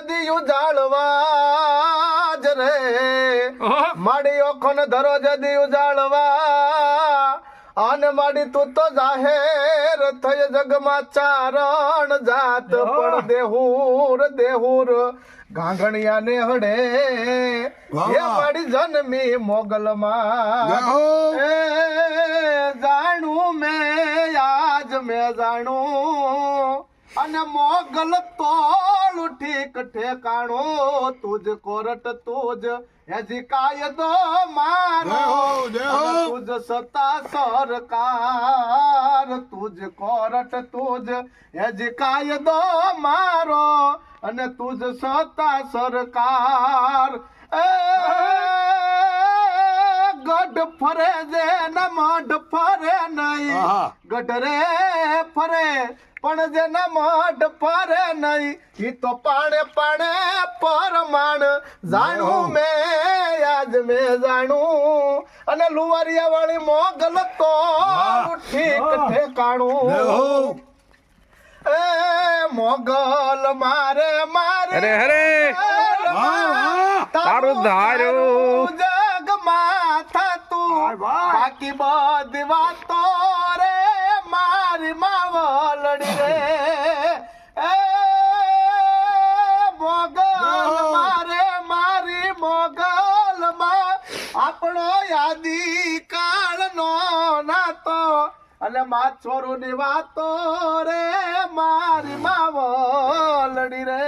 દિયું જાળવા જ રે માડી ઓખન ધરો જ દિયું જાળવા અને માડી તું તો જાહેર થઈ જગમાં ચારણ જાત પણ દેહુર ઘાંઘણિયા ને હડે એ માડી જન્મી મોગલમાં એ જાણું મેં આજ મેં જાણું અને મોગલ તોલ ઠીક ઠેકાણો તુજ કોરટ તુજ હજી કાયદો મારો તુજ સત્તા સરકાર તુજ કોરટ તુજ હજી કાયદો મારો અને તુજ સત્તા સરકાર ગઢ ફરે જે ન મઢ ફરે નહીં ગઢ રે ફરે પણ જેના મઢ ફરે નહીં ઈ તો પાણે પાણે પરમાણ જાણું મેં આજ મેં જાણું અને લુવારિયા વાળી મોગલ તો ઠીક ઠેકાણું એ મોગલ મારે મારે હરે તારું ધાર્યું જગ માથા તું બાકી બધી વાતો રે મારી માવલડી રે એ મોગલ મારે મારી મોગલ માં આપણો યાદી કાળ નો નાતો અને મા છોરું ની વાતો રે મારી માવલડી રે